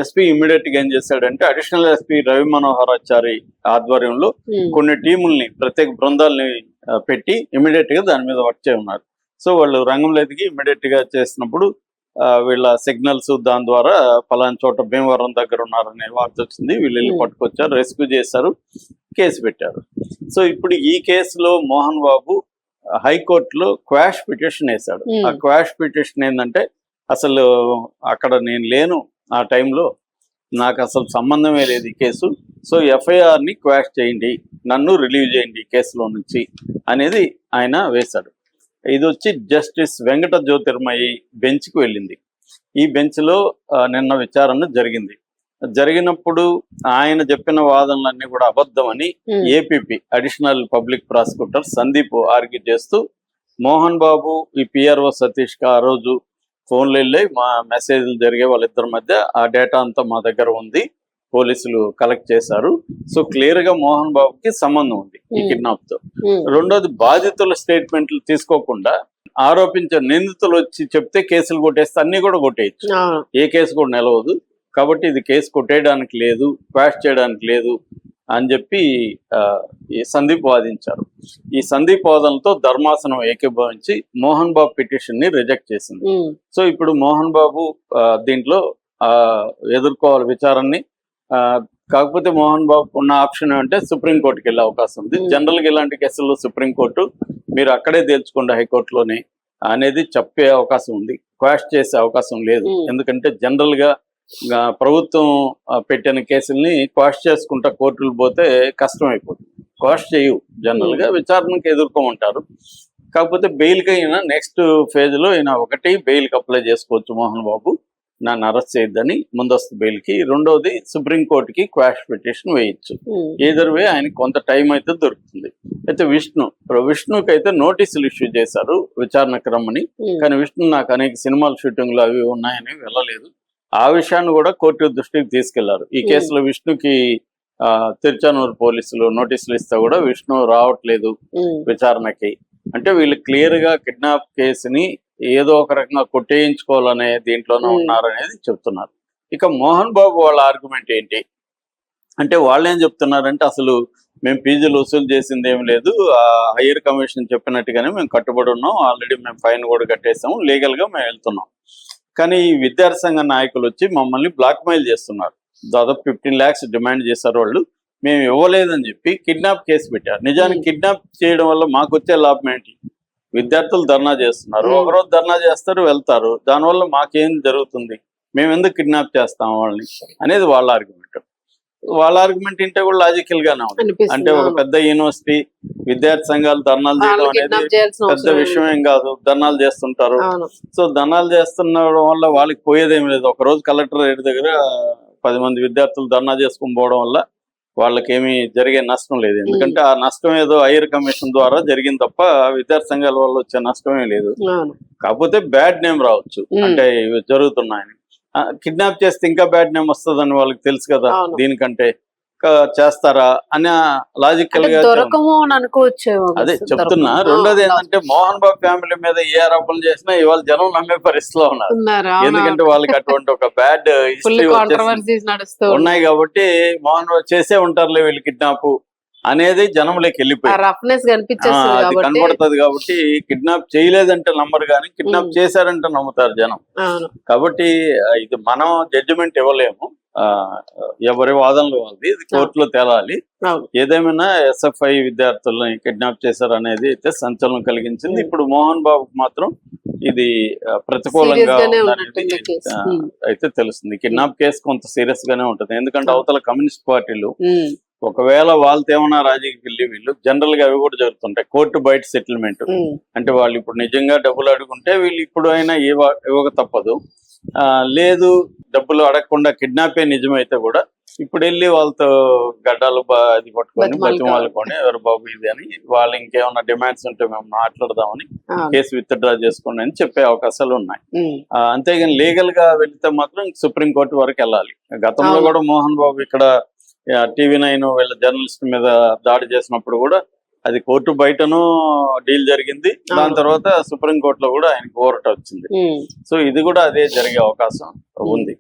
SP immediate గా ఏం చేశాడంటే అడిషనల్ ఎస్పీ రవి మనోహరాచారి ఆధ్వర్యంలో కొన్ని టీముల్ని ప్రత్యేక బృందాలని పెట్టి ఇమ్మీడియట్ గా దాని మీద వర్క్ చేయ ఉన్నారు. సో వాళ్ళు రంగంలో ఎదిగి ఇమ్మీడియట్ గా చేసినప్పుడు వీళ్ళ సిగ్నల్స్ దాని ద్వారా పలానా చోట భీమవరం దగ్గర ఉన్నారనే వార్త వచ్చింది. వీళ్ళు వెళ్ళి పట్టుకొచ్చారు, రెస్క్యూ చేశారు, కేసు పెట్టారు. సో ఇప్పుడు ఈ కేసులో మోహన్ బాబు హైకోర్టులో క్వాష్ పిటిషన్ వేశాడు. ఆ క్వాష్ పిటిషన్ ఏంటంటే అసలు అక్కడ నేను లేను, ఆ టైంలో నాకు అసలు సంబంధమే లేదు ఈ కేసు, సో ఎఫ్ఐఆర్ని క్వాష్ చేయండి, నన్ను రిలీవ్ చేయండి ఈ కేసులో నుంచి అనేది ఆయన వేశాడు. ఇది వచ్చి జస్టిస్ వెంకట జ్యోతిర్మయి బెంచ్కి వెళ్ళింది. ఈ బెంచ్లో నిన్న విచారణ జరిగింది. జరిగినప్పుడు ఆయన చెప్పిన వాదనలన్నీ కూడా అబద్ధమని APP additional public prosecutor Sandeep argue చేస్తూ మోహన్ బాబు ఈ పిఆర్ఓ సతీష్కి ఆ రోజు ఫోన్లు వెళ్ళి మా మెసేజ్లు జరిగే వాళ్ళిద్దరి మధ్య ఆ డేటా అంతా మా దగ్గర ఉంది, పోలీసులు కలెక్ట్ చేశారు, సో క్లియర్ గా మోహన్ బాబుకి సంబంధం ఉంది ఈ కిడ్నాప్ తో. రెండోది బాధితుల స్టేట్మెంట్లు తీసుకోకుండా ఆరోపించే నిందితులు వచ్చి చెప్తే కేసులు కొట్టేస్తే అన్ని కూడా కొట్టేయచ్చు, ఏ కేసు కూడా నిలవదు. కాబట్టి ఇది కేసు కొట్టేయడానికి లేదు, క్వాష్ చేయడానికి లేదు అని చెప్పి ఈ సందీప్ వాదించారు. ఈ సందీప్ వాదనలతో ధర్మాసనం ఏకీభవించి మోహన్ బాబు పిటిషన్ ని రిజెక్ట్ చేసింది. సో ఇప్పుడు మోహన్ బాబు దీంట్లో ఎదుర్కోవాలి విచారణని. కాకపోతే మోహన్ బాబు ఉన్న ఆప్షన్ అంటే సుప్రీంకోర్టుకి వెళ్ళే అవకాశం ఉంది. జనరల్ గా ఇలాంటి కేసుల్లో సుప్రీంకోర్టు మీరు అక్కడే తేల్చుకోండి హైకోర్టులోనే అనేది చెప్పే అవకాశం ఉంది, క్వాష్ చేసే అవకాశం లేదు. ఎందుకంటే జనరల్ గా ప్రభుత్వం పెట్టిన కేసుల్ని క్వాష్ చేసుకుంటా కోర్టులు పోతే కష్టం అయిపోతుంది. క్వాష్ చేయు, జనరల్ గా విచారణకు ఎదుర్కోమంటారు. కాకపోతే బెయిల్కి అయినా నెక్స్ట్ ఫేజ్ లో అయినా ఒకటి బెయిల్కి అప్లై చేసుకోవచ్చు మోహన్ బాబు, నన్ను అరెస్ట్ చేయొద్దని ముందస్తు బెయిల్కి. రెండోది సుప్రీంకోర్టుకి క్వాష్ పిటిషన్ వేయచ్చు. ఏదర్ వే ఆయనకి కొంత టైం అయితే దొరుకుతుంది. అయితే విష్ణుకి అయితే నోటీసులు ఇష్యూ చేశారు విచారణకు రమ్మని. కానీ విష్ణు నాకు అనేక సినిమాల షూటింగ్లు అవి ఉన్నాయని వెళ్ళలేదు. ఆ విషయాన్ని కూడా కోర్టు దృష్టికి తీసుకెళ్లారు. ఈ కేసులో విష్ణుకి తిరుచానూరు పోలీసులు నోటీసులు ఇస్తే కూడా విష్ణు రావట్లేదు విచారణకి. అంటే వీళ్ళు క్లియర్ గా కిడ్నాప్ కేసుని ఏదో ఒక రకంగా కొట్టేయించుకోవాలనే దీంట్లోనే ఉన్నారనేది చెప్తున్నారు. ఇక మోహన్ బాబు వాళ్ళ ఆర్గ్యుమెంట్ ఏంటి అంటే వాళ్ళు ఏం చెప్తున్నారంటే అసలు మేము ఫీజులు వసూలు చేసింది ఏం లేదు, హైయర్ కమిషన్ చెప్పినట్టుగానే మేము కట్టుబడి ఉన్నాం, ఆల్రెడీ మేము ఫైన్ కూడా కట్టేసాము, లీగల్ గా మేము వెళ్తున్నాం. కానీ ఈ విద్యార్థి సంఘ నాయకులు వచ్చి మమ్మల్ని బ్లాక్మెయిల్ చేస్తున్నారు. దాదాపు 15 lakhs డిమాండ్ చేశారు వాళ్ళు. మేము ఇవ్వలేదని చెప్పి కిడ్నాప్ కేసు పెట్టారు. నిజానికి కిడ్నాప్ చేయడం వల్ల మాకు వచ్చే లాభం ఏంటి? విద్యార్థులు ధర్నా చేస్తున్నారు, ఒకరోజు ధర్నా చేస్తారు, వెళ్తారు, దానివల్ల మాకేం జరుగుతుంది, మేము ఎందుకు కిడ్నాప్ చేస్తాం వాళ్ళని అనేది వాళ్ళ ఆర్గ్యుమెంట్. వాళ్ళ ఆర్గ్యుమెంట్ ఇంటే కూడా లాజికల్ గానే ఉంది. అంటే ఒక పెద్ద యూనివర్సిటీ విద్యార్థి సంఘాలు ధర్నాలు చేయడం అనేది పెద్ద విషయం ఏం కాదు, ధర్నాలు చేస్తుంటారు. సో ధర్నాలు చేస్తుండడం వల్ల వాళ్ళకి పోయేదేం లేదు. ఒక రోజు కలెక్టరేట్ దగ్గర 10 మంది విద్యార్థులు ధర్నా చేసుకుని పోవడం వల్ల వాళ్ళకేమీ జరిగే నష్టం లేదు. ఎందుకంటే ఆ నష్టం ఏదో హైయర్ కమిషన్ ద్వారా జరిగింది తప్ప విద్యార్థి సంఘాల వల్ల వచ్చే నష్టమే లేదు. కాకపోతే బ్యాడ్ నేమ్ రావచ్చు, అంటే ఇవి జరుగుతున్నాయని. కిడ్నాప్ చేస్తే ఇంకా బ్యాడ్ నేమ్ వస్తుందని వాళ్ళకి తెలుసు కదా, దీనికంటే చేస్తారా అనే లాజికల్ గా అదే చెప్తున్నా. రెండోది ఏంటంటే మోహన్ బాబు ఫ్యామిలీ మీద ఏ ఆరోపణలు చేసినా ఇవాళ జనం నమ్మే పరిస్థితిలో ఉన్నారు. ఎందుకంటే వాళ్ళకి అటువంటి ఒక బ్యాడ్ హిస్టరీ ఉన్నాయి కాబట్టి మోహన్ బాబు చేసే ఉంటారులే వీళ్ళు కిడ్నాప్ అనేది జనంలోకి వెళ్ళిపోయి కనబడుతుంది. కాబట్టి కిడ్నాప్ చేయలేదంటే నమ్మరు, కానీ కిడ్నాప్ చేశారంటే నమ్ముతారు జనం. కాబట్టి ఇది మనం జడ్జిమెంట్ ఇవ్వలేము, ఎవరి వాదనలు వాళ్ళది, ఇది కోర్టులో తేలాలి. ఏదేమైనా ఎస్ఎఫ్ఐ విద్యార్థులను కిడ్నాప్ చేశారు అనేది అయితే సంచలనం కలిగించింది. ఇప్పుడు మోహన్ బాబుకు మాత్రం ఇది ప్రతికూలంగా అయితే తెలుస్తుంది. కిడ్నాప్ కేసు కొంత సీరియస్ గానే ఉంటుంది. ఎందుకంటే అవతల కమ్యూనిస్ట్ పార్టీలు ఒకవేళ వాళ్ళతో ఏమన్నా రాజకీయ వెళ్ళి వీళ్ళు జనరల్ గా అవి కూడా జరుగుతుంటాయి, కోర్టు బయట సెటిల్మెంట్. అంటే వాళ్ళు ఇప్పుడు నిజంగా డబ్బులు అడుగుంటే వీళ్ళు ఇప్పుడు అయినా ఇవ్వక తప్పదు, లేదు డబ్బులు అడగకుండా కిడ్నాపే నిజమైతే కూడా ఇప్పుడు వెళ్ళి వాళ్ళతో గడ్డాలు అది పట్టుకొని బతిమాలుకొని ఎవరు బాబు ఇది అని వాళ్ళు ఇంకేమన్నా డిమాండ్స్ ఉంటే మేము మాట్లాడదామని కేసు విత్డ్రా చేసుకోండి అని చెప్పే అవకాశాలు ఉన్నాయి. అంతేగాని లీగల్ గా వెళితే మాత్రం సుప్రీంకోర్టు వరకు వెళ్ళాలి. గతంలో కూడా మోహన్ బాబు ఇక్కడ TV9 వీళ్ళ జర్నలిస్ట్ మీద దాడి చేసినప్పుడు కూడా అది కోర్టు బయటను డీల్ జరిగింది, దాని తర్వాత సుప్రీంకోర్టులో కూడా ఆయనకు ఓవర్ట్ వచ్చింది. సో ఇది కూడా అదే జరిగే అవకాశం ఉంది.